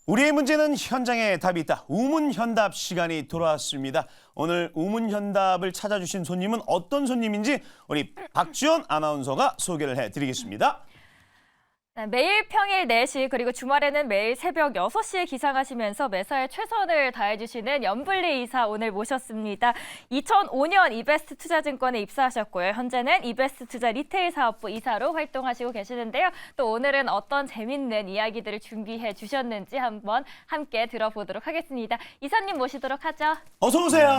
우리의 문제는 현장에 답이 있다. 우문현답 시간이 돌아왔습니다. 오늘 우문현답을 찾아주신 손님은 어떤 손님인지 우리 박지연 아나운서가 소개를 해드리겠습니다. 네, 매일 평일 4시 그리고 주말에는 매일 새벽 6시에 기상하시면서 매사에 최선을 다해주시는 염블리 이사 오늘 모셨습니다. 2005년 이베스트 투자증권에 입사하셨고요. 현재는 이베스트 투자 리테일 사업부 이사로 활동하시고 계시는데요. 또 오늘은 어떤 재밌는 이야기들을 준비해 주셨는지 한번 함께 들어보도록 하겠습니다. 이사님 모시도록 하죠. 어서 오세요.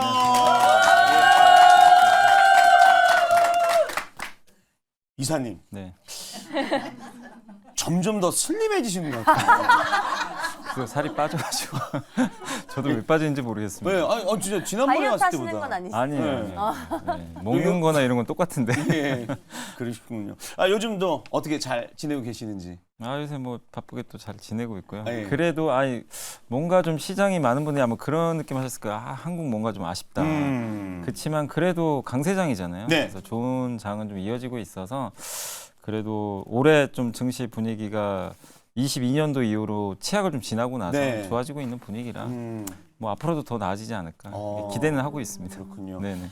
이사님. 네. 점점 더 슬림해지신 것 같아요. 그 살이 빠져가지고 저도 왜 빠지는지 모르겠습니다. 네, 진짜 지난번에 다이어트 왔을 하시는 때보다. 건 아니시죠? 아니에요. 네. 네. 먹는 거나 이런 건 똑같은데. 예, 그러시군요. 요즘도 어떻게 잘 지내고 계시는지. 요새 뭐 바쁘게 또 잘 지내고 있고요. 네. 그래도 뭔가 좀 시장이 많은 분들이 아마 그런 느낌 하셨을 거예요. 한국 뭔가 좀 아쉽다. 그렇지만 그래도 강세장이잖아요. 네. 그래서 좋은 장은 좀 이어지고 있어서 그래도 올해 좀 증시 분위기가 22년도 이후로 치약을 좀 지나고 나서 네. 좋아지고 있는 분위기라 뭐 앞으로도 더 나아지지 않을까 기대는 하고 있습니다. 그렇군요. 네네.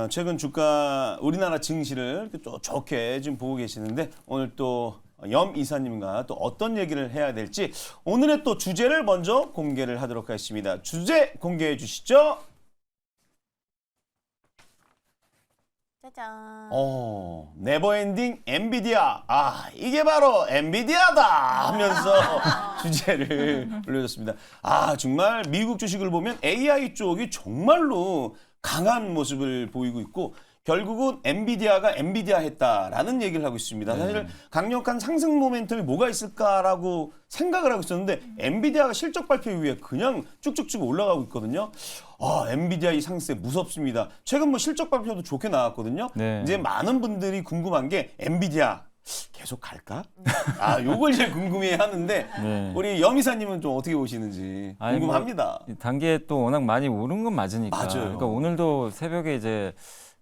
최근 주가 우리나라 증시를 좋게 지금 보고 계시는데 오늘 또 염 이사님과 또 어떤 얘기를 해야 될지 오늘의 또 주제를 먼저 공개를 하도록 하겠습니다. 주제 공개해 주시죠. 짜잔. 네버엔딩 엔비디아. 이게 바로 엔비디아다 하면서 주제를 올려줬습니다. 정말 미국 주식을 보면 AI 쪽이 정말로 강한 모습을 보이고 있고 결국은 엔비디아가 엔비디아 했다라는 얘기를 하고 있습니다. 사실 강력한 상승 모멘텀이 뭐가 있을까라고 생각을 하고 있었는데 엔비디아가 실적 발표 이후에 그냥 쭉쭉쭉 올라가고 있거든요. 엔비디아 이 상세 무섭습니다. 최근 뭐 실적 발표도 좋게 나왔거든요. 네. 이제 많은 분들이 궁금한 게 엔비디아 계속 갈까? 요걸 이제 궁금해 하는데 네. 우리 염 이사님은 좀 어떻게 보시는지 궁금합니다. 이 단계에 또 워낙 많이 오른 건 맞으니까. 맞아요. 그러니까 오늘도 새벽에 이제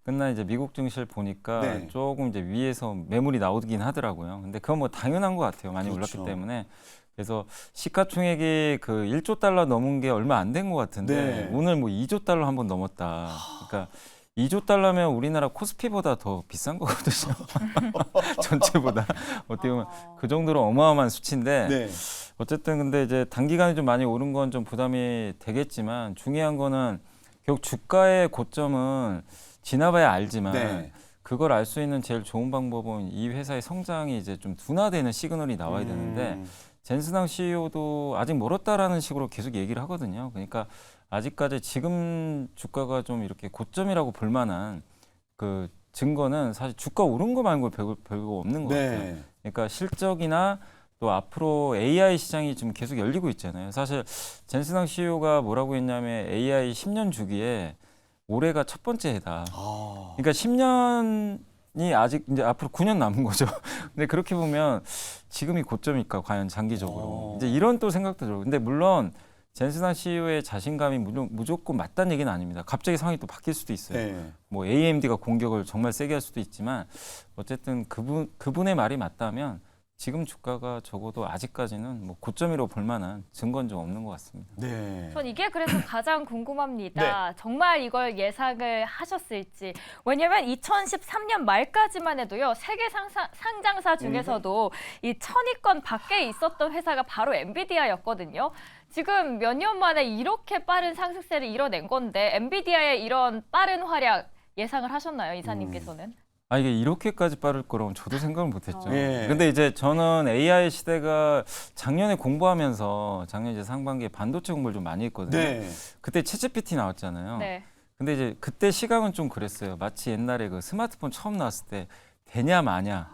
끝난 이제 미국 증시를 보니까 네. 조금 이제 위에서 매물이 나오긴 하더라고요. 근데 그건 뭐 당연한 것 같아요. 많이 그렇죠. 올랐기 때문에. 그래서 시가총액이 그 1조 달러 넘은 게 얼마 안 된 것 같은데 네. 오늘 뭐 2조 달러 한번 넘었다. 그러니까 2조 달러면 우리나라 코스피보다 더 비싼 거거든요. 전체보다. 어떻게 보면 그 정도로 어마어마한 수치인데 네. 어쨌든 근데 이제 단기간에 좀 많이 오른 건 좀 부담이 되겠지만 중요한 거는 결국 주가의 고점은 지나봐야 알지만 네. 그걸 알 수 있는 제일 좋은 방법은 이 회사의 성장이 이제 좀 둔화되는 시그널이 나와야 되는데 젠스당 CEO도 아직 멀었다라는 식으로 계속 얘기를 하거든요. 그러니까 아직까지 지금 주가가 좀 이렇게 고점이라고 볼 만한 그 증거는 사실 주가 오른 거 말고 별거 없는 것 같아요. 네. 그러니까 실적이나 또 앞으로 AI 시장이 지금 계속 열리고 있잖아요. 사실 젠스당 CEO가 뭐라고 했냐면 AI 10년 주기에 올해가 첫 번째 해다. 그러니까 10년이 아직 이제 앞으로 9년 남은 거죠. 근데 그렇게 보면 지금이 고점일까 과연 장기적으로. 이제 이런 또 생각도 들어요. 근데 물론 젠스당 CEO의 자신감이 무조건 맞다는 얘기는 아닙니다. 갑자기 상황이 또 바뀔 수도 있어요. 네. 뭐 AMD가 공격을 정말 세게 할 수도 있지만 어쨌든 그분의 말이 맞다면 지금 주가가 적어도 아직까지는 뭐 고점이라고 볼 만한 증거는 좀 없는 것 같습니다. 네. 전 이게 그래서 가장 궁금합니다. 정말 이걸 예상을 하셨을지. 왜냐면 2013년 말까지만 해도요. 세계 상장사 중에서도 이 1000위권 밖에 있었던 회사가 바로 엔비디아였거든요. 지금 몇 년 만에 이렇게 빠른 상승세를 이뤄낸 건데 엔비디아의 이런 빠른 활약 예상을 하셨나요, 이사님께서는? 이게 이렇게까지 빠를 거라고는 저도 생각을 못했죠. 예. 근데 이제 저는 AI 시대가 작년에 공부하면서 작년 이제 상반기에 반도체 공부를 좀 많이 했거든요. 네. 그때 챗GPT 나왔잖아요. 네. 근데 이제 그때 시각은 좀 그랬어요. 마치 옛날에 그 스마트폰 처음 나왔을 때 되냐 마냐.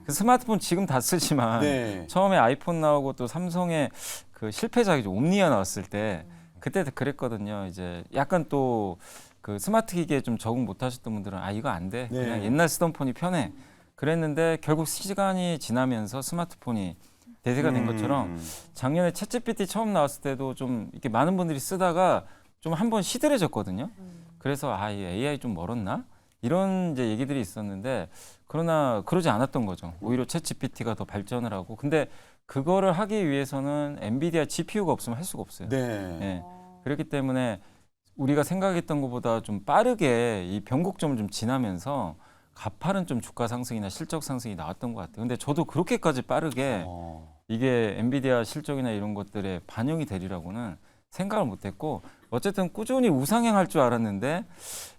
그 스마트폰 지금 다 쓰지만 네. 처음에 아이폰 나오고 또 삼성의 그 실패작이죠. 옴니아 나왔을 때 그때 그랬거든요. 이제 약간 또 그 스마트 기기에 좀 적응 못 하셨던 분들은 이거 안 돼. 네. 그냥 옛날 쓰던 폰이 편해. 그랬는데 결국 시간이 지나면서 스마트폰이 대세가 된 것처럼 작년에 챗GPT 처음 나왔을 때도 좀 이렇게 많은 분들이 쓰다가 좀 한번 시들해졌거든요. 그래서 이 AI 좀 멀었나? 이런 이제 얘기들이 있었는데 그러나 그러지 않았던 거죠. 오히려 챗GPT가 더 발전을 하고 근데 그거를 하기 위해서는 엔비디아 GPU가 없으면 할 수가 없어요. 네. 예. 그렇기 때문에 우리가 생각했던 것보다 좀 빠르게 이 변곡점을 좀 지나면서 가파른 좀 주가 상승이나 실적 상승이 나왔던 것 같아요. 근데 저도 그렇게까지 빠르게 이게 엔비디아 실적이나 이런 것들에 반영이 되리라고는 생각을 못했고 어쨌든 꾸준히 우상향할 줄 알았는데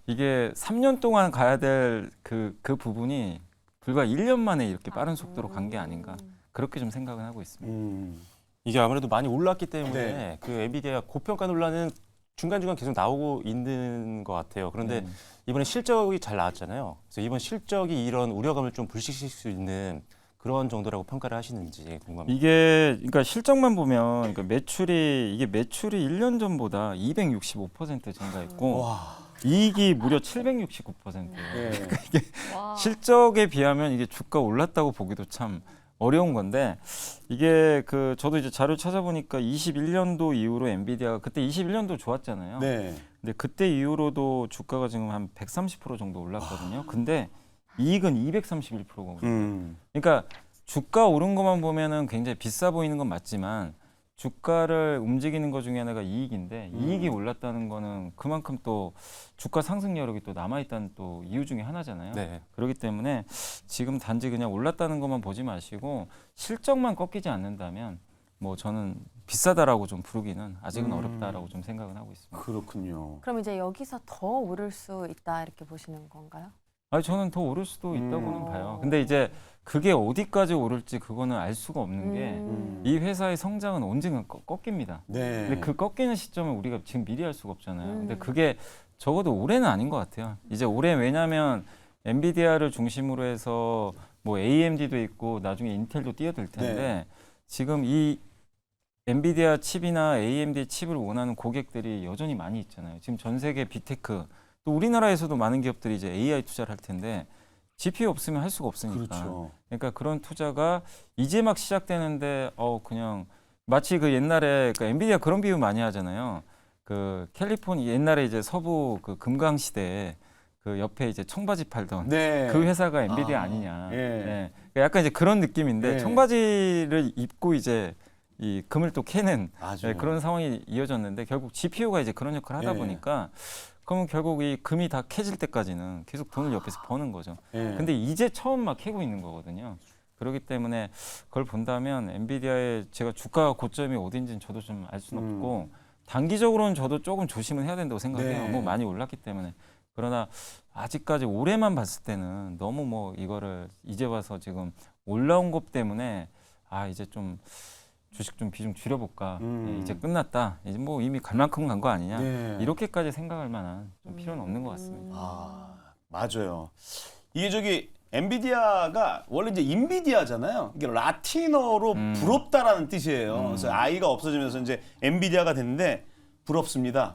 이게 3년 동안 가야 될 그 부분이 불과 1년 만에 이렇게 빠른 속도로 간 게 아닌가 그렇게 좀 생각은 하고 있습니다. 이게 아무래도 많이 올랐기 때문에 네. 그 엔비디아 고평가 논란은 중간중간 계속 나오고 있는 것 같아요. 그런데 이번에 실적이 잘 나왔잖아요. 그래서 이번 실적이 이런 우려감을 좀 불식시킬 수 있는 그런 정도라고 평가를 하시는지 궁금합니다. 이게 그러니까 실적만 보면 그러니까 매출이 1년 전보다 265% 증가했고 이익이 무려 769%예요. 네. 와. 실적에 비하면 이게 주가 올랐다고 보기도 참 어려운 건데 이게 그 저도 이제 자료 찾아보니까 21년도 이후로 엔비디아가 그때 21년도 좋았잖아요. 네. 근데 그때 이후로도 주가가 지금 한 130% 정도 올랐거든요. 근데 이익은 231%거든요. 그러니까 주가 오른 것만 보면은 굉장히 비싸 보이는 건 맞지만 주가를 움직이는 것 중에 하나가 이익인데 이익이 올랐다는 거는 그만큼 또 주가 상승 여력이 또 남아있다는 또 이유 중에 하나잖아요. 네. 그렇기 때문에 지금 단지 그냥 올랐다는 것만 보지 마시고 실적만 꺾이지 않는다면 뭐 저는 비싸다라고 좀 부르기는 아직은 어렵다라고 좀 생각은 하고 있습니다. 그렇군요. 그럼 이제 여기서 더 오를 수 있다 이렇게 보시는 건가요? 아니 저는 더 오를 수도 있다고는 봐요. 근데 이제 그게 어디까지 오를지 그거는 알 수가 없는 게 이 회사의 성장은 언젠가 꺾입니다. 네. 근데 그 꺾이는 시점을 우리가 지금 미리 할 수가 없잖아요. 근데 그게 적어도 올해는 아닌 것 같아요. 이제 올해 왜냐하면 엔비디아를 중심으로 해서 뭐 AMD도 있고 나중에 인텔도 뛰어들 텐데 네. 지금 이 엔비디아 칩이나 AMD 칩을 원하는 고객들이 여전히 많이 있잖아요. 지금 전 세계 빅테크 또 우리나라에서도 많은 기업들이 이제 AI 투자를 할 텐데 GPU 없으면 할 수가 없으니까. 그렇죠. 그러니까 그런 투자가 이제 막 시작되는데 그냥 마치 그 옛날에 그 엔비디아 그런 비유 많이 하잖아요. 그 캘리포니아 옛날에 이제 서부 그 금강 시대에 그 옆에 이제 청바지 팔던 네. 그 회사가 엔비디아 아니냐. 예. 네. 그러니까 약간 이제 그런 느낌인데 네. 청바지를 입고 이제 이 금을 또 캐는 아주 그런 상황이 이어졌는데 결국 GPU가 이제 그런 역할을 하다 예. 보니까 그러면 결국 이 금이 다 캐질 때까지는 계속 돈을 옆에서 버는 거죠. 예. 근데 이제 처음 막 캐고 있는 거거든요. 그렇기 때문에 그걸 본다면 엔비디아의 제가 주가 고점이 어딘지는 저도 좀 알 수는 없고 단기적으로는 저도 조금 조심은 해야 된다고 생각해요. 네. 뭐 많이 올랐기 때문에. 그러나 아직까지 올해만 봤을 때는 너무 뭐 이거를 이제 와서 지금 올라온 것 때문에 이제 좀 주식 좀 비중 줄여볼까. 이제 끝났다. 이제 뭐 이미 갈 만큼 간 거 아니냐. 네. 이렇게까지 생각할 만한 좀 필요는 없는 것 같습니다. 맞아요. 이게 저기 엔비디아가 원래 이제 인비디아잖아요. 이게 라틴어로 부럽다라는 뜻이에요. 그래서 I가 없어지면서 이제 엔비디아가 됐는데 부럽습니다.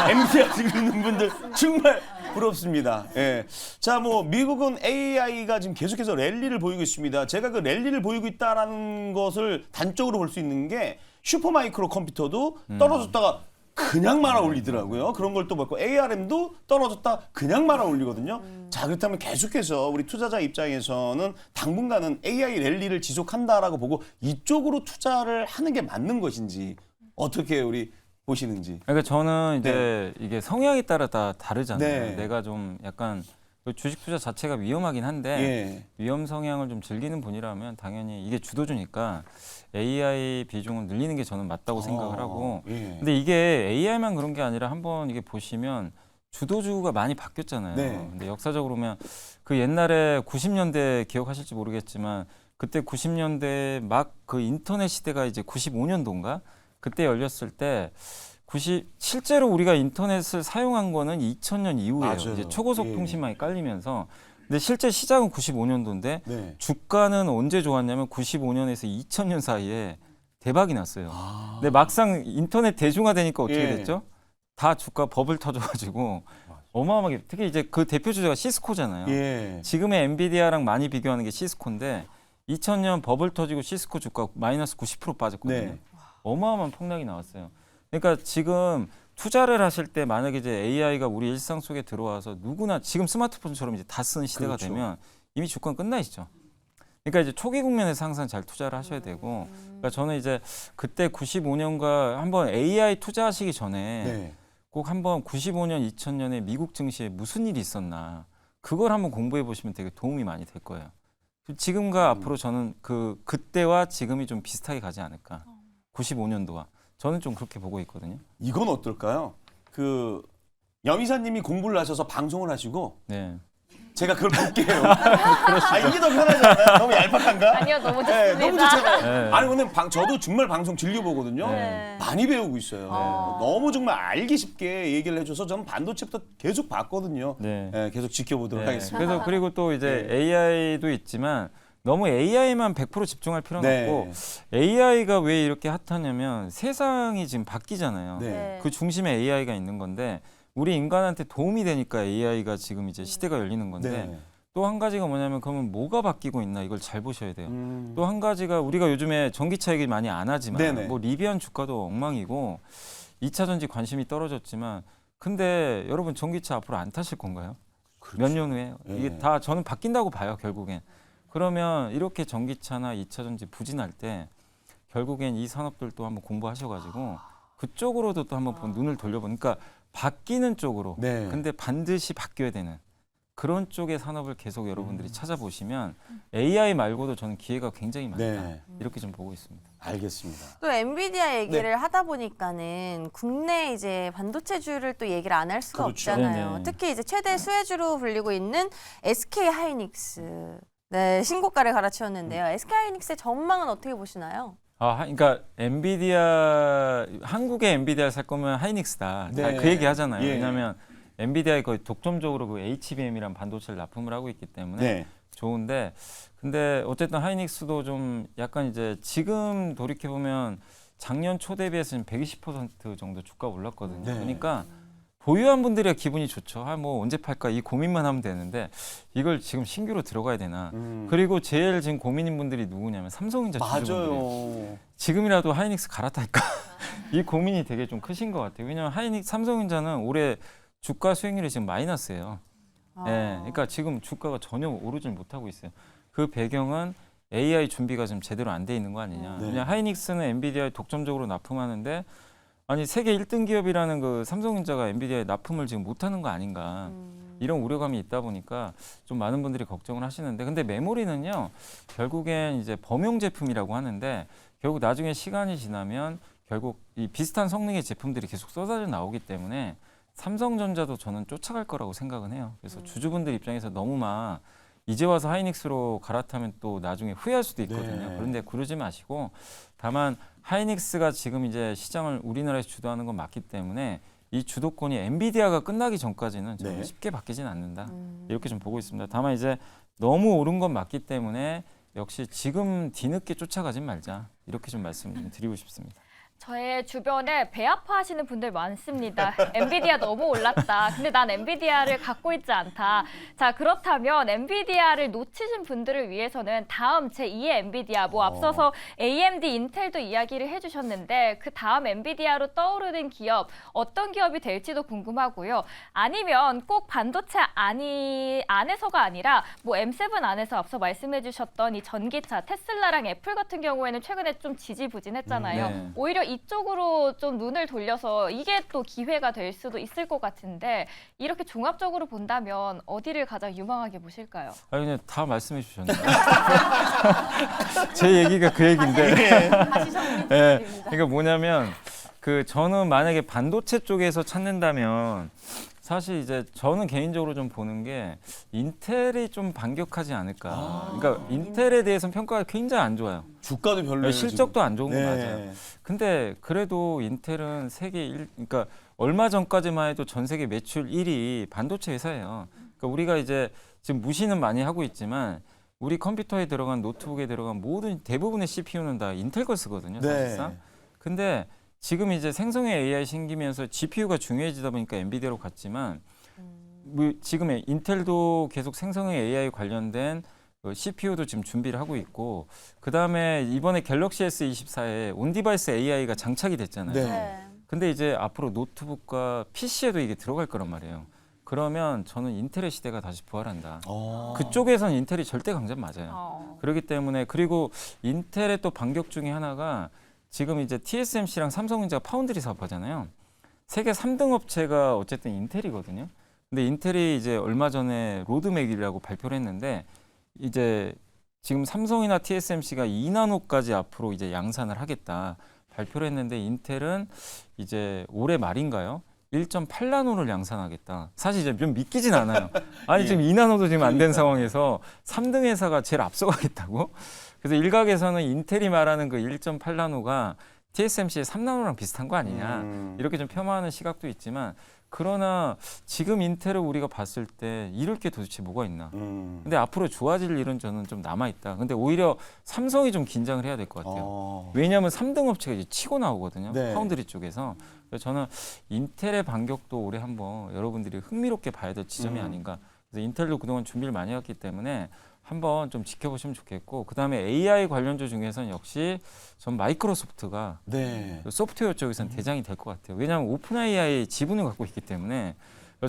엔비디아 들리는 분들 정말 부럽습니다. 예. 자, 뭐 미국은 AI가 지금 계속해서 랠리를 보이고 있습니다. 제가 그 랠리를 보이고 있다라는 것을 단적으로 볼 수 있는 게 슈퍼마이크로 컴퓨터도 떨어졌다가 그냥 말아 올리더라고요. 그런 걸 또 봤고 ARM도 떨어졌다 그냥 말아 올리거든요. 자, 그렇다면 계속해서 우리 투자자 입장에서는 당분간은 AI 랠리를 지속한다라고 보고 이쪽으로 투자를 하는 게 맞는 것인지 어떻게 우리 보시는지. 그러니까 저는 이제 이게 성향에 따라 다 다르잖아요. 네. 내가 좀 약간 주식 투자 자체가 위험하긴 한데 예. 위험 성향을 좀 즐기는 분이라면 당연히 이게 주도주니까 AI 비중을 늘리는 게 저는 맞다고 생각을 하고 예. 근데 이게 AI만 그런 게 아니라 한번 이게 보시면 주도주가 많이 바뀌었잖아요. 네. 근데 역사적으로 보면 그 옛날에 90년대 기억하실지 모르겠지만 그때 90년대 막 그 인터넷 시대가 이제 95년도인가 그때 열렸을 때 실제로 우리가 인터넷을 사용한 거는 2000년 이후예요. 맞아요. 이제 초고속 예. 통신망이 깔리면서 근데 실제 시작은 95년도인데 네. 주가는 언제 좋았냐면 95년에서 2000년 사이에 대박이 났어요. 근데 막상 인터넷 대중화되니까 어떻게 예. 됐죠? 다 주가 버블 터져가지고 어마어마하게 특히 이제 그 대표 주자가 시스코잖아요. 예. 지금의 엔비디아랑 많이 비교하는 게 시스코인데 2000년 버블 터지고 시스코 주가 마이너스 90% 빠졌거든요. 네. 어마어마한 폭락이 나왔어요. 그러니까 지금 투자를 하실 때 만약에 이제 AI가 우리 일상 속에 들어와서 누구나 지금 스마트폰처럼 이제 다 쓰는 시대가 그렇죠. 되면 이미 주가는 끝나 있죠. 그러니까 이제 초기 국면에서 항상 잘 투자를 하셔야 되고, 그러니까 저는 이제 그때 95년과 한번 AI 투자하시기 전에 네. 꼭 한번 95년, 2000년에 미국 증시에 무슨 일이 있었나 그걸 한번 공부해 보시면 되게 도움이 많이 될 거예요. 지금과 앞으로 저는 그때와 지금이 좀 비슷하게 가지 않을까. 95년도와 저는 좀 그렇게 보고 있거든요. 이건 어떨까요? 염 이사님이 공부를 하셔서 방송을 하시고 네. 제가 그걸 볼게요. 이게 더 편하지 않아요? 너무 얄팍한가? 아니요, 너무 네, 좋습니다. 너무 좋잖아요. 네. 아니 근데 저도 정말 방송 즐겨 보거든요. 네. 많이 배우고 있어요. 어. 너무 정말 알기 쉽게 얘기를 해줘서 저는 반도체부터 계속 봤거든요. 네. 네, 계속 지켜보도록 네. 하겠습니다. 그래서 그리고 또 이제 네. AI도 있지만 너무 AI만 100% 집중할 필요는 네. 없고 AI가 왜 이렇게 핫하냐면 세상이 지금 바뀌잖아요. 네. 그 중심에 AI가 있는 건데 우리 인간한테 도움이 되니까 AI가 지금 이제 시대가 열리는 건데 네. 또 한 가지가 뭐냐면 그러면 뭐가 바뀌고 있나 이걸 잘 보셔야 돼요. 음. 또 한 가지가 우리가 요즘에 전기차 얘기 많이 안 하지만 네네. 뭐 리비안 주가도 엉망이고 2차 전지 관심이 떨어졌지만 근데 여러분 전기차 앞으로 안 타실 건가요? 몇 년 후에 예. 이게 다 저는 바뀐다고 봐요 결국엔. 그러면 이렇게 전기차나 2차 전지 부진할 때 결국엔 이 산업들도 한번 공부하셔가지고 그쪽으로도 또 한번 눈을 돌려보니까 바뀌는 쪽으로 네. 근데 반드시 바뀌어야 되는 그런 쪽의 산업을 계속 여러분들이 찾아보시면 AI 말고도 저는 기회가 굉장히 많다. 네. 이렇게 좀 보고 있습니다. 알겠습니다. 또 엔비디아 얘기를 네. 하다 보니까는 국내 이제 반도체주를 또 얘기를 안 할 수가 그렇죠. 없잖아요. 네네. 특히 이제 최대 수혜주로 불리고 있는 SK 하이닉스. 네, 신고가를 갈아치웠는데요. SK 하이닉스의 전망은 어떻게 보시나요? 그러니까 엔비디아 한국의 엔비디아 살 거면 하이닉스다. 네. 다 그 얘기 하잖아요. 예. 왜냐하면 엔비디아가 거의 독점적으로 그 HBM이란 반도체를 납품을 하고 있기 때문에 네. 좋은데 근데 어쨌든 하이닉스도 좀 약간 이제 지금 돌이켜 보면 작년 초 대비해서 120% 정도 주가가 올랐거든요. 네. 그러니까 보유한 분들이야 기분이 좋죠. 뭐 언제 팔까 이 고민만 하면 되는데 이걸 지금 신규로 들어가야 되나. 그리고 제일 지금 고민인 분들이 누구냐면 삼성전자 주주분들이에요. 맞아요. 지금이라도 하이닉스 갈아탈까? 이 고민이 되게 좀 크신 것 같아요. 왜냐하면 삼성전자는 올해 주가 수익률이 지금 마이너스예요. 네, 그러니까 지금 주가가 전혀 오르질 못하고 있어요. 그 배경은 AI 준비가 좀 제대로 안 돼 있는 거 아니냐. 네. 그냥 하이닉스는 엔비디아에 독점적으로 납품하는데 아니 세계 1등 기업이라는 그 삼성전자가 엔비디아에 납품을 지금 못하는 거 아닌가. 이런 우려감이 있다 보니까 좀 많은 분들이 걱정을 하시는데 근데 메모리는요 결국엔 이제 범용 제품이라고 하는데 결국 나중에 시간이 지나면 결국 이 비슷한 성능의 제품들이 계속 쏟아져 나오기 때문에 삼성전자도 저는 쫓아갈 거라고 생각은 해요. 그래서 주주분들 입장에서 너무 막 이제 와서 하이닉스로 갈아타면 또 나중에 후회할 수도 있거든요. 네. 그런데 그러지 마시고 다만 하이닉스가 지금 이제 시장을 우리나라에서 주도하는 건 맞기 때문에 이 주도권이 엔비디아가 끝나기 전까지는 저는 네. 쉽게 바뀌진 않는다. 이렇게 좀 보고 있습니다. 다만 이제 너무 오른 건 맞기 때문에 역시 지금 뒤늦게 쫓아가진 말자. 이렇게 좀 말씀 좀 드리고 싶습니다. 저의 주변에 배 아파하시는 분들 많습니다. 엔비디아 너무 올랐다. 근데 난 엔비디아를 갖고 있지 않다. 자, 그렇다면 엔비디아를 놓치신 분들을 위해서는 다음 제2의 엔비디아, 앞서서 AMD, 인텔도 이야기를 해주셨는데 그 다음 엔비디아로 떠오르는 기업, 어떤 기업이 될지도 궁금하고요. 아니면 꼭 반도체 안에서가 아니라 뭐 M7 안에서 앞서 말씀해주셨던 이 전기차, 테슬라랑 애플 같은 경우에는 최근에 좀 지지부진했잖아요. 네. 오히려 이쪽으로 좀 눈을 돌려서 이게 또 기회가 될 수도 있을 것 같은데 이렇게 종합적으로 본다면 어디를 가장 유망하게 보실까요? 아니 그냥 다 말씀해 주셨네요. 제 얘기가 그 얘기인데. 다시 정리 네, 부탁드립니다. 그러니까 뭐냐면 저는 만약에 반도체 쪽에서 찾는다면 사실 이제 저는 개인적으로 좀 보는 게 인텔이 좀 반격하지 않을까. 그러니까 인텔에 대해서는 평가가 굉장히 안 좋아요. 주가도 별로예요. 실적도 안 좋은 거 네. 맞아요. 근데 그래도 인텔은 그러니까 얼마 전까지만 해도 전 세계 매출 1위 반도체 회사예요. 그러니까 우리가 이제 지금 무시는 많이 하고 있지만 우리 컴퓨터에 들어간 노트북에 들어간 모든 대부분의 CPU는 다 인텔 거 쓰거든요, 사실상. 네. 근데 지금 이제 생성의 AI 생기면서 GPU가 중요해지다 보니까 엔비디아로 갔지만 뭐 지금 인텔도 계속 생성의 AI 관련된 CPU도 지금 준비를 하고 있고 그다음에 이번에 갤럭시 S24에 온디바이스 AI가 장착이 됐잖아요. 네. 네. 근데 이제 앞으로 노트북과 PC에도 이게 들어갈 거란 말이에요. 그러면 저는 인텔의 시대가 다시 부활한다. 어. 그쪽에선 인텔이 절대 강자는 맞아요. 어. 그렇기 때문에 그리고 인텔의 또 반격 중에 하나가 지금 이제 TSMC랑 삼성전자가 파운드리 사업하잖아요. 세계 3등 업체가 어쨌든 인텔이거든요. 근데 인텔이 이제 얼마 전에 로드맵이라고 발표를 했는데 이제 지금 삼성이나 TSMC가 2나노까지 앞으로 이제 양산을 하겠다 발표를 했는데 인텔은 이제 올해 말인가요? 1.8나노를 양산하겠다. 사실 이제 좀 믿기진 않아요. 아니 예. 지금 2나노도 지금 안 된 그러니까요. 상황에서 3등 회사가 제일 앞서가겠다고? 그래서 일각에서는 인텔이 말하는 그 1.8나노가 TSMC의 3나노랑 비슷한 거 아니냐 이렇게 좀 폄하하는 시각도 있지만 그러나 지금 인텔을 우리가 봤을 때 이럴 게 도대체 뭐가 있나? 근데 앞으로 좋아질 일은 저는 좀 남아 있다. 근데 오히려 삼성이 좀 긴장을 해야 될 것 같아요. 어. 왜냐하면 3등 업체가 이제 치고 나오거든요. 네. 파운드리 쪽에서. 그래서 저는 인텔의 반격도 올해 한번 여러분들이 흥미롭게 봐야 될 지점이 아닌가. 그래서 인텔도 그동안 준비를 많이 했기 때문에 한번 좀 지켜보시면 좋겠고 그다음에 AI 관련주 중에서는 역시 전 마이크로소프트가 네. 소프트웨어 쪽에서는 대장이 될 것 같아요. 왜냐하면 오픈 AI 지분을 갖고 있기 때문에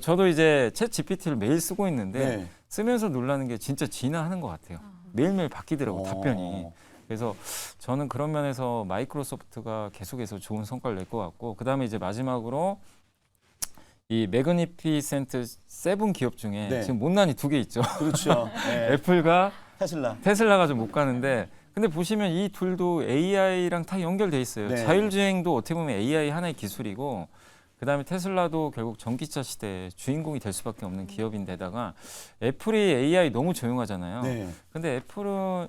저도 이제 챗 GPT를 매일 쓰고 있는데 네. 쓰면서 놀라는 게 진짜 진화하는 것 같아요. 매일매일 바뀌더라고 답변이. 그래서 저는 그런 면에서 마이크로소프트가 계속해서 좋은 성과를 낼 것 같고 그다음에 이제 마지막으로 이 매그니피센트 7 기업 중에 네. 지금 못난이 2개 있죠. 그렇죠. 네. 애플과 테슬라. 테슬라가 좀 못 가는데 근데 보시면 이 둘도 AI랑 다 연결돼 있어요. 네. 자율주행도 어떻게 보면 AI 하나의 기술이고 그다음에 테슬라도 결국 전기차 시대의 주인공이 될 수밖에 없는 기업인데다가 애플이 AI 너무 조용하잖아요. 네. 근데 애플은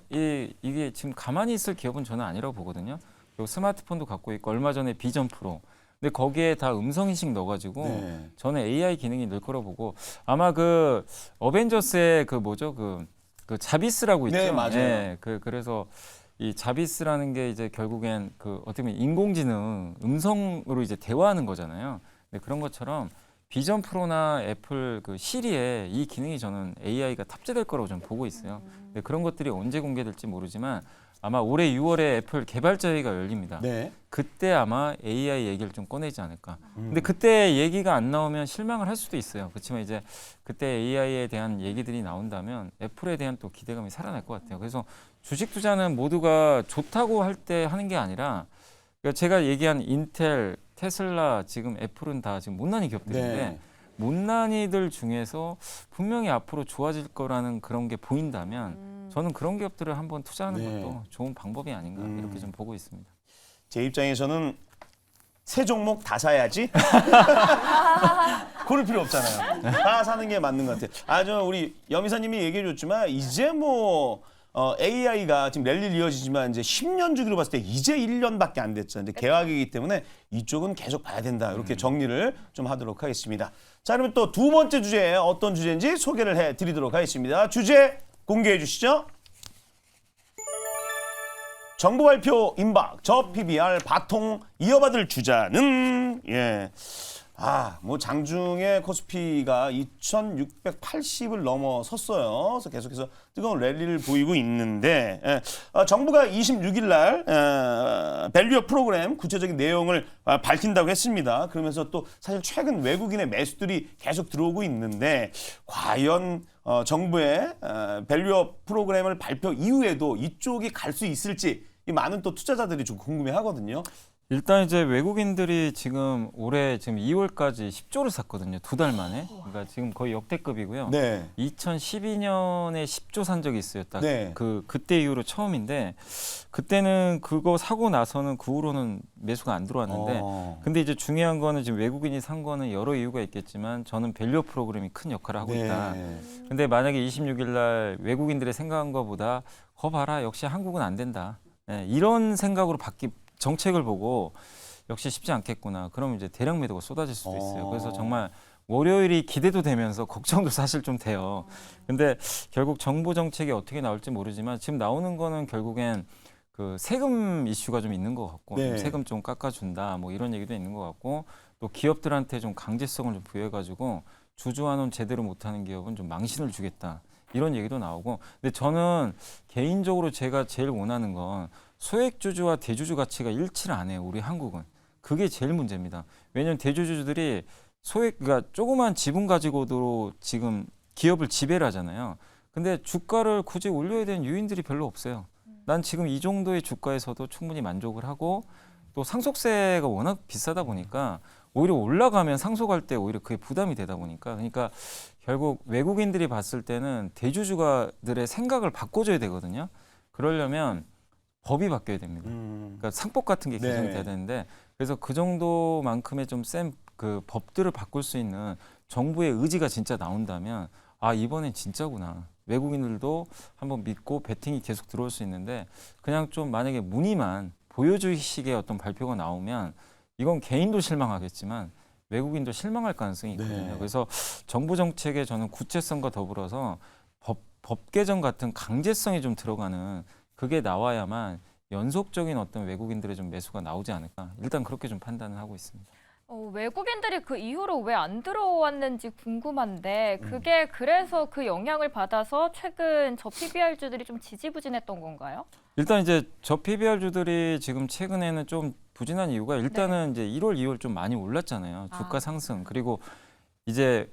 이게 지금 가만히 있을 기업은 저는 아니라고 보거든요. 그리고 스마트폰도 갖고 있고 얼마 전에 비전 프로. 근데 거기에 다 음성 인식 넣어가지고 네. 저는 AI 기능이 늘 거라고 보고 아마 그 어벤져스의 그 뭐죠 그 자비스라고 있죠. 네, 맞아요. 그래서 이 자비스라는 게 이제 결국엔 그 어떻게 보면 인공지능 음성으로 이제 대화하는 거잖아요. 근데 그런 것처럼 비전 프로나 애플 그 시리에 이 기능이 저는 AI가 탑재될 거라고 좀 보고 있어요. 근데 그런 것들이 언제 공개될지 모르지만 아마 올해 6월에 애플 개발자회의가 열립니다. 네. 그때 아마 AI 얘기를 좀 꺼내지 않을까. 근데 그때 얘기가 안 나오면 실망을 할 수도 있어요. 그렇지만 이제 그때 AI에 대한 얘기들이 나온다면 애플에 대한 또 기대감이 살아날 것 같아요. 그래서 주식 투자는 모두가 좋다고 할 때 하는 게 아니라 그러니까 제가 얘기한 인텔, 테슬라, 지금 애플은 다 지금 못난이 기업들인데 네. 못난이들 중에서 분명히 앞으로 좋아질 거라는 그런 게 보인다면 저는 그런 기업들을 한번 투자하는 네. 것도 좋은 방법이 아닌가 이렇게 좀 보고 있습니다. 제 입장에서는 새 종목 다 사야지. 고를 필요 없잖아요. 다 사는 게 맞는 것 같아요. 저 우리 염이사님이 얘기해줬지만 이제 뭐 AI가 지금 랠리를 이어지지만 이제 10년 주기로 봤을 때 이제 1년밖에 안 됐죠. 근데 개화기이기 때문에 이쪽은 계속 봐야 된다. 이렇게 정리를 좀 하도록 하겠습니다. 자, 그러면 또 두 번째 주제 어떤 주제인지 소개를 해드리도록 하겠습니다. 주제 공개해 주시죠. 정부 발표 임박, 저 PBR 바통 이어받을 주자는 뭐 장중에 코스피가 2,680을 넘어섰어요. 그래서 계속해서 뜨거운 랠리를 보이고 있는데 정부가 26일 날 밸류업 프로그램 구체적인 내용을 밝힌다고 했습니다. 그러면서 또 사실 최근 외국인의 매수들이 계속 들어오고 있는데 과연 정부의 밸류업 프로그램을 발표 이후에도 이쪽이 갈 수 있을지 이 많은 또 투자자들이 좀 궁금해하거든요. 일단 이제 외국인들이 지금 올해 지금 2월까지 10조를 샀거든요. 2달 만에. 그러니까 지금 거의 역대급이고요. 네. 2012년에 10조 산 적이 있어요. 딱 네. 그때 이후로 처음인데 그때는 그거 사고 나서는 그 후로는 매수가 안 들어왔는데 근데 이제 중요한 거는 지금 외국인이 산 거는 여러 이유가 있겠지만 저는 밸류 프로그램이 큰 역할을 하고 있다. 근데 만약에 26일 날 외국인들의 생각한 것보다 거 봐라 역시 한국은 안 된다. 이런 생각으로 정책을 보고 역시 쉽지 않겠구나. 그러면 이제 대량 매도가 쏟아질 수도 있어요. 그래서 정말 월요일이 기대도 되면서 걱정도 사실 좀 돼요. 근데 결국 정부 정책이 어떻게 나올지 모르지만 지금 나오는 거는 결국엔 그 세금 이슈가 좀 있는 것 같고 네. 좀 세금 좀 깎아준다 뭐 이런 얘기도 있는 것 같고 또 기업들한테 좀 강제성을 좀 부여해가지고 주주환원 제대로 못하는 기업은 좀 망신을 주겠다. 이런 얘기도 나오고 근데 저는 개인적으로 제가 제일 원하는 건 소액주주와 대주주 가치가 일치를 안 해요. 우리 한국은. 그게 제일 문제입니다. 왜냐하면 대주주들이 소액 그러니까 조그만 지분 가지고도 지금 기업을 지배를 하잖아요. 근데 주가를 굳이 올려야 되는 요인들이 별로 없어요. 난 지금 이 정도의 주가에서도 충분히 만족을 하고 또 상속세가 워낙 비싸다 보니까 오히려 올라가면 상속할 때 오히려 그게 부담이 되다 보니까 그러니까 결국 외국인들이 봤을 때는 대주주가들의 생각을 바꿔줘야 되거든요. 그러려면 법이 바뀌어야 됩니다. 그러니까 상법 같은 게 개정이 네. 돼야 되는데 그래서 그 정도만큼의 좀 센 그 법들을 바꿀 수 있는 정부의 의지가 진짜 나온다면 아 이번엔 진짜구나. 외국인들도 한번 믿고 베팅이 계속 들어올 수 있는데 그냥 좀 만약에 문의만 보여주식의 어떤 발표가 나오면 이건 개인도 실망하겠지만 외국인도 실망할 가능성이 있거든요. 네. 그래서 정부 정책에 저는 구체성과 더불어서 법 개정 같은 강제성이 좀 들어가는 그게 나와야만 연속적인 어떤 외국인들의 좀 매수가 나오지 않을까. 일단 그렇게 좀 판단을 하고 있습니다. 외국인들이 그 이후로 왜 안 들어왔는지 궁금한데 그게 그래서 그 영향을 받아서 최근 저 PBR주들이 좀 지지부진했던 건가요? 일단 이제 저 PBR주들이 지금 최근에는 좀 부진한 이유가 일단은 이제 1월, 2월 좀 많이 올랐잖아요. 주가 상승. 그리고 이제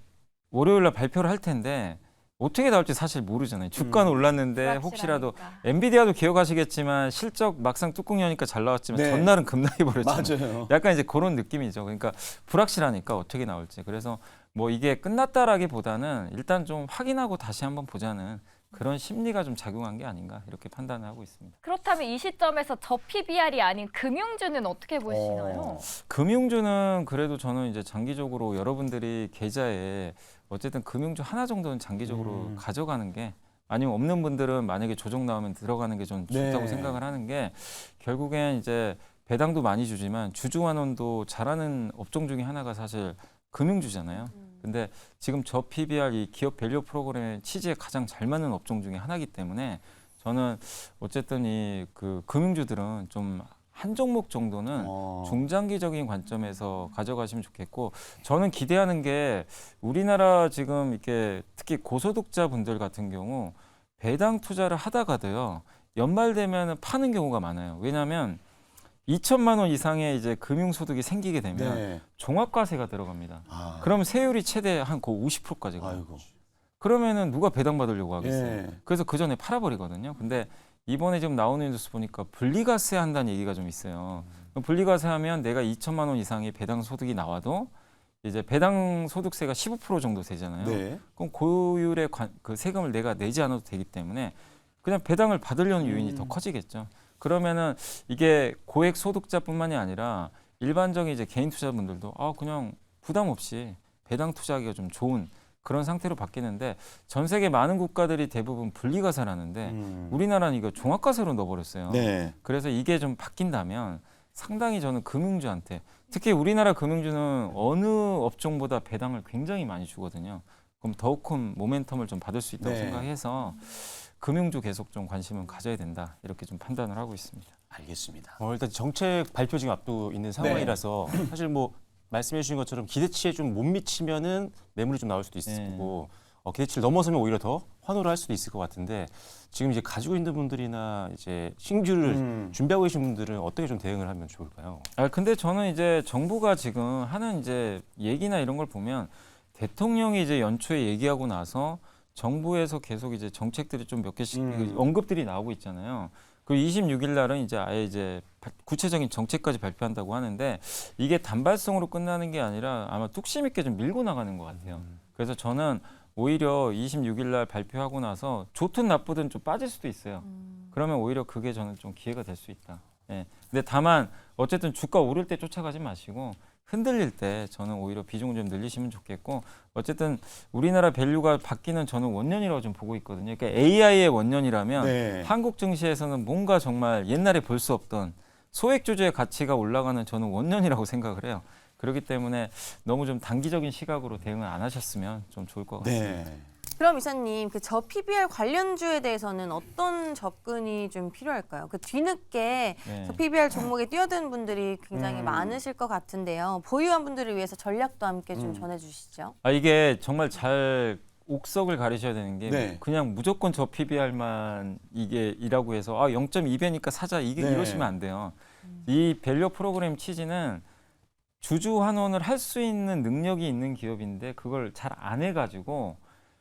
월요일 날 발표를 할 텐데 어떻게 나올지 사실 모르잖아요. 주가는 올랐는데 혹시라도 엔비디아도 기억하시겠지만 실적 막상 뚜껑 여니까 잘 나왔지만 네. 전날은 급락해 버렸잖아요. 맞아요. 약간 이제 그런 느낌이죠. 그러니까 불확실하니까 어떻게 나올지. 그래서 뭐 이게 끝났다라기보다는 일단 좀 확인하고 다시 한번 보자는 그런 심리가 좀 작용한 게 아닌가 이렇게 판단을 하고 있습니다. 그렇다면 이 시점에서 저 PBR이 아닌 금융주는 어떻게 보시나요? 금융주는 그래도 저는 이제 장기적으로 여러분들이 계좌에 어쨌든 금융주 하나 정도는 장기적으로 가져가는 게 아니면 없는 분들은 만약에 조정 나오면 들어가는 게 좀 좋다고 네. 생각을 하는 게 결국엔 이제 배당도 많이 주지만 주주환원도 잘하는 업종 중에 하나가 사실 금융주잖아요. 근데 지금 저 PBR 이 기업 밸류 프로그램의 취지에 가장 잘 맞는 업종 중에 하나이기 때문에 저는 어쨌든 이 그 금융주들은 좀 한 종목 정도는 중장기적인 관점에서 가져가시면 좋겠고 저는 기대하는 게 우리나라 지금 이렇게 특히 고소득자 분들 같은 경우 배당 투자를 하다가도요 연말 되면 파는 경우가 많아요. 왜냐하면 2천만 원 이상의 이제 금융소득이 생기게 되면 네. 종합과세가 들어갑니다. 아. 그러면 세율이 최대 한 그 50%까지 가요. 아이고. 그러면은 누가 배당 받으려고 하겠어요. 예. 그래서 그 전에 팔아버리거든요. 근데 이번에 지금 나오는 뉴스 보니까 분리과세 한다는 얘기가 좀 있어요. 그럼 분리과세 하면 내가 2천만 원 이상의 배당 소득이 나와도 이제 배당 소득세가 15% 정도 되잖아요. 네. 그럼 고율의 그 세금을 내가 내지 않아도 되기 때문에 그냥 배당을 받으려는 요인이 더 커지겠죠. 그러면은 이게 고액 소득자뿐만이 아니라 일반적인 이제 개인 투자분들도 그냥 부담 없이 배당 투자하기가 좀 좋은 그런 상태로 바뀌는데 전 세계 많은 국가들이 대부분 분리과세를 하는데 우리나라는 이거 종합과세로 넣어버렸어요. 네. 그래서 이게 좀 바뀐다면 상당히 저는 금융주한테 특히 우리나라 금융주는 어느 업종보다 배당을 굉장히 많이 주거든요. 그럼 더욱 큰 모멘텀을 좀 받을 수 있다고 네. 생각해서 금융주 계속 좀 관심을 가져야 된다 이렇게 좀 판단을 하고 있습니다. 알겠습니다. 일단 정책 발표 지금 앞두고 있는 상황이라서 사실 뭐 말씀해 주신 것처럼 기대치에 좀 못 미치면은 매물이 좀 나올 수도 있을 네. 거고 기대치를 넘어서면 오히려 더 환호를 할 수도 있을 것 같은데 지금 이제 가지고 있는 분들이나 이제 신규를 준비하고 계신 분들은 어떻게 좀 대응을 하면 좋을까요? 근데 저는 이제 정부가 지금 하는 이제 얘기나 이런 걸 보면 대통령이 이제 연초에 얘기하고 나서 정부에서 계속 이제 정책들이 좀 몇 개씩 언급들이 나오고 있잖아요. 그 26일 날은 이제 아예 이제 구체적인 정책까지 발표한다고 하는데 이게 단발성으로 끝나는 게 아니라 아마 뚝심 있게 좀 밀고 나가는 것 같아요. 그래서 저는 오히려 26일 날 발표하고 나서 좋든 나쁘든 좀 빠질 수도 있어요. 그러면 오히려 그게 저는 좀 기회가 될 수 있다. 예. 근데 다만 어쨌든 주가 오를 때 쫓아가지 마시고 흔들릴 때 저는 오히려 비중을 좀 늘리시면 좋겠고 어쨌든 우리나라 밸류가 바뀌는 저는 원년이라고 좀 보고 있거든요. 그러니까 AI의 원년이라면 네. 한국 증시에서는 뭔가 정말 옛날에 볼 수 없던 소액주주의 가치가 올라가는 저는 원년이라고 생각을 해요. 그렇기 때문에 너무 좀 단기적인 시각으로 대응을 안 하셨으면 좀 좋을 것 같습니다. 네. 그럼 이사님, 그 저 PBR 관련주에 대해서는 어떤 접근이 좀 필요할까요? 그 뒤늦게 네. 저 PBR 종목에 뛰어든 분들이 굉장히 많으실 것 같은데요. 보유한 분들을 위해서 전략도 함께 좀 전해주시죠. 이게 정말 잘 옥석을 가리셔야 되는 게 네. 그냥 무조건 저 PBR만 이게 이라고 해서 0.2배니까 사자 이게 네. 이러시면 안 돼요. 이 밸류 프로그램 취지는 주주 환원을 할 수 있는 능력이 있는 기업인데 그걸 잘 안 해가지고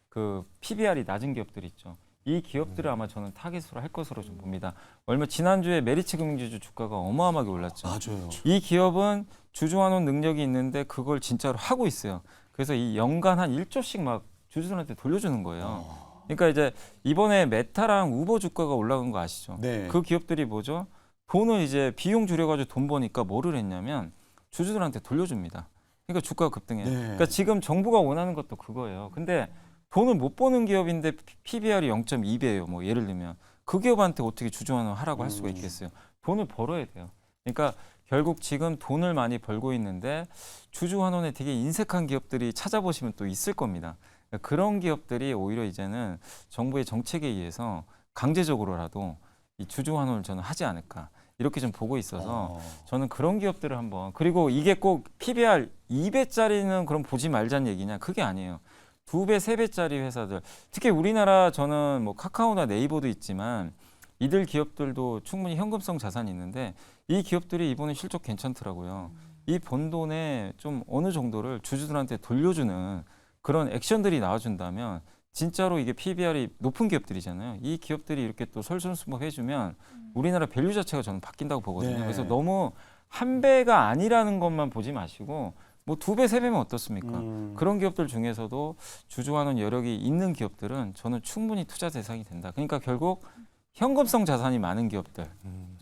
그 PBR이 낮은 기업들 있죠. 이 기업들을 아마 저는 타깃으로 할 것으로 좀 봅니다. 얼마 지난주에 메리츠 금융지주 주가가 어마어마하게 올랐죠. 맞아요. 이 기업은 주주 환원 능력이 있는데 그걸 진짜로 하고 있어요. 그래서 이 연간 한 1조씩 막 주주들한테 돌려주는 거예요. 그러니까 이제 이번에 메타랑 우버 주가가 올라간 거 아시죠? 네. 그 기업들이 뭐죠? 돈을 이제 비용 줄여가지고 돈 버니까 뭐를 했냐면 주주들한테 돌려줍니다. 그러니까 주가가 급등해요. 네. 그러니까 지금 정부가 원하는 것도 그거예요. 근데 돈을 못 버는 기업인데 PBR이 0.2배예요. 뭐 예를 들면 그 기업한테 어떻게 주주 환원 하라고 할 수가 있겠어요. 돈을 벌어야 돼요. 그러니까 결국 지금 돈을 많이 벌고 있는데 주주 환원에 되게 인색한 기업들이 찾아보시면 또 있을 겁니다. 그러니까 그런 기업들이 오히려 이제는 정부의 정책에 의해서 강제적으로라도 이 주주 환원을 저는 하지 않을까 이렇게 좀 보고 있어서 저는 그런 기업들을 한번 그리고 이게 꼭 PBR 2배짜리는 그럼 보지 말자는 얘기냐 그게 아니에요. 2배, 3배짜리 회사들 특히 우리나라 저는 뭐 카카오나 네이버도 있지만 이들 기업들도 충분히 현금성 자산이 있는데 이 기업들이 이번에 실적 괜찮더라고요. 이 번 돈에 좀 어느 정도를 주주들한테 돌려주는 그런 액션들이 나와준다면 진짜로 이게 PBR이 높은 기업들이잖아요. 이 기업들이 이렇게 또 솔선수범해주면 우리나라 밸류 자체가 저는 바뀐다고 보거든요. 네. 그래서 너무 한 배가 아니라는 것만 보지 마시고 뭐 2배, 3배면 어떻습니까? 그런 기업들 중에서도 주주 환원 여력이 있는 기업들은 저는 충분히 투자 대상이 된다. 그러니까 결국 현금성 자산이 많은 기업들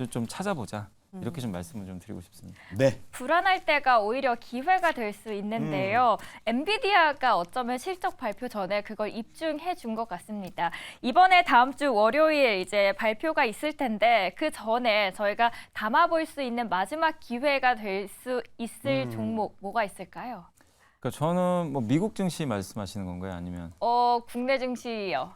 좀 찾아보자. 이렇게 좀 말씀을 좀 드리고 싶습니다. 네. 불안할 때가 오히려 기회가 될 수 있는데요. 엔비디아가 어쩌면 실적 발표 전에 그걸 입증해 준 것 같습니다. 이번에 다음 주 월요일 이제 발표가 있을 텐데 그 전에 저희가 담아볼 수 있는 마지막 기회가 될 수 있을 종목 뭐가 있을까요? 그러니까 저는 뭐 미국 증시 말씀하시는 건가요? 아니면 국내 증시요.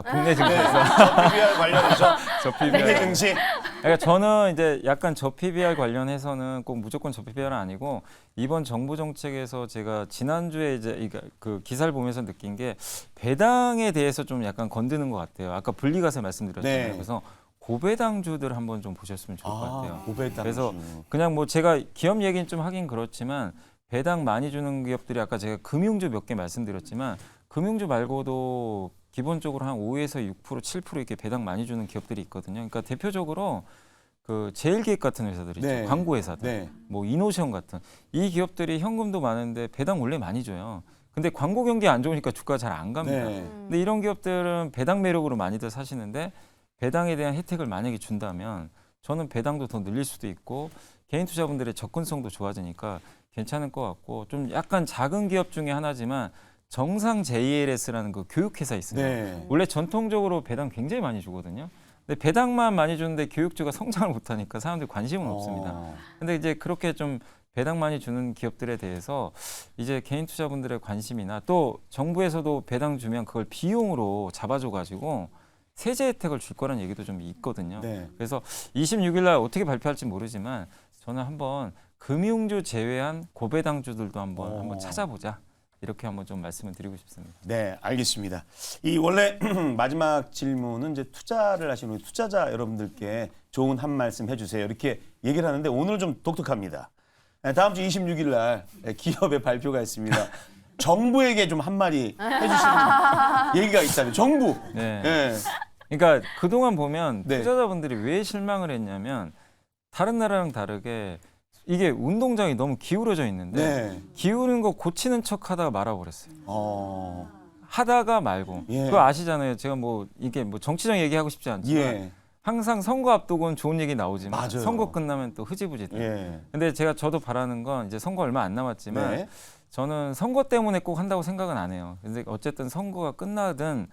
국내 증시에서 PBR 관련해서 저 국내 PBR. 증시. 그러니까 저는 이제 약간 저 PBR 관련해서는 꼭 무조건 저 PBR은 아니고 이번 정부 정책에서 제가 지난주에 이제 그 기사를 보면서 느낀 게 배당에 대해서 좀 약간 건드는 것 같아요. 아까 분리과세 말씀드렸잖아요. 네. 그래서 고배당주들 한번 좀 보셨으면 좋을 것 같아요. 고배당. 그래서 그냥 뭐 제가 기업 얘기는 좀 하긴 그렇지만 배당 많이 주는 기업들이 아까 제가 금융주 몇 개 말씀드렸지만 금융주 말고도 기본적으로 한 5에서 6%, 7% 이렇게 배당 많이 주는 기업들이 있거든요. 그러니까 대표적으로 그 제일기획 같은 회사들 있죠. 네. 광고 회사들. 네. 뭐 이노션 같은 이 기업들이 현금도 많은데 배당 원래 많이 줘요. 근데 광고 경기 안 좋으니까 주가 잘 안 갑니다. 네. 근데 이런 기업들은 배당 매력으로 많이들 사시는데 배당에 대한 혜택을 만약에 준다면 저는 배당도 더 늘릴 수도 있고 개인 투자분들의 접근성도 좋아지니까 괜찮을 것 같고 좀 약간 작은 기업 중에 하나지만 정상 JLS라는 그 교육회사 있어요. 네. 원래 전통적으로 배당 굉장히 많이 주거든요. 근데 배당만 많이 주는데 교육주가 성장을 못하니까 사람들이 관심은 없습니다. 근데 이제 그렇게 좀 배당 많이 주는 기업들에 대해서 이제 개인 투자분들의 관심이나 또 정부에서도 배당 주면 그걸 비용으로 잡아줘가지고 세제 혜택을 줄 거라는 얘기도 좀 있거든요. 네. 그래서 26일 날 어떻게 발표할지 모르지만 저는 한번 금융주 제외한 고배당주들도 한번 찾아보자. 이렇게 한번 좀 말씀을 드리고 싶습니다. 네, 알겠습니다. 이 원래 마지막 질문은 이제 투자를 하시는 우리 투자자 여러분들께 좋은 한 말씀 해주세요. 이렇게 얘기를 하는데 오늘 좀 독특합니다. 다음 주 26일 날 기업의 발표가 있습니다. 정부에게 좀 한마디 해주시는 얘기가 있다면 정부. 네. 네. 그러니까 그동안 보면 네. 투자자분들이 왜 실망을 했냐면 다른 나라랑 다르게 이게 운동장이 너무 기울어져 있는데 네. 기울은 거 고치는 척 하다가 말아버렸어요. 하다가 말고. 예. 그거 아시잖아요. 제가 뭐 이게 뭐 정치적 얘기하고 싶지 않지만 예. 항상 선거 앞두고는 좋은 얘기 나오지만 맞아요. 선거 끝나면 또 흐지부지 돼요. 예. 근데 저도 바라는 건 이제 선거 얼마 안 남았지만 네. 저는 선거 때문에 꼭 한다고 생각은 안 해요. 근데 어쨌든 선거가 끝나든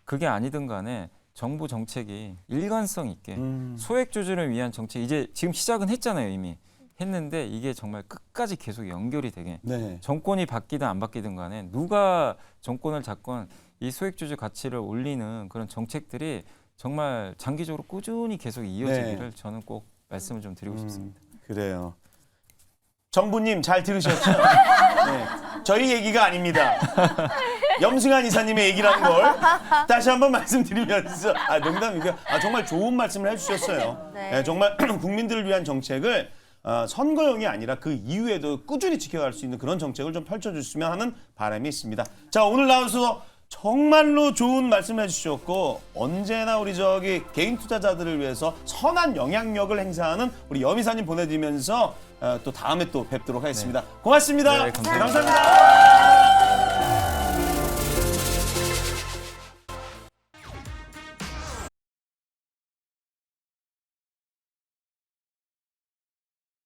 그게 아니든 간에 정부 정책이 일관성 있게 소액주주를 위한 정책 이제 지금 시작은 했잖아요. 이미 했는데 이게 정말 끝까지 계속 연결이 되게 네. 정권이 바뀌든 안 바뀌든 간에 누가 정권을 잡건 이 소액주주 가치를 올리는 그런 정책들이 정말 장기적으로 꾸준히 계속 이어지기를 저는 꼭 말씀을 좀 드리고 싶습니다. 그래요. 정부님 잘 들으셨죠? 네. 저희 얘기가 아닙니다. 염승한 이사님의 얘기라는 걸 다시 한번 말씀드리면서 농담이고요. 정말 좋은 말씀을 해주셨어요. 네. 네, 정말 국민들을 위한 정책을 선거용이 아니라 그 이후에도 꾸준히 지켜갈 수 있는 그런 정책을 좀 펼쳐주시면 하는 바람이 있습니다. 자, 오늘 나와서 정말로 좋은 말씀 해주셨고 언제나 우리 개인 투자자들을 위해서 선한 영향력을 행사하는 우리 염 이사님 보내드리면서 또 다음에 또 뵙도록 하겠습니다. 고맙습니다. 네, 감사합니다. 감사합니다.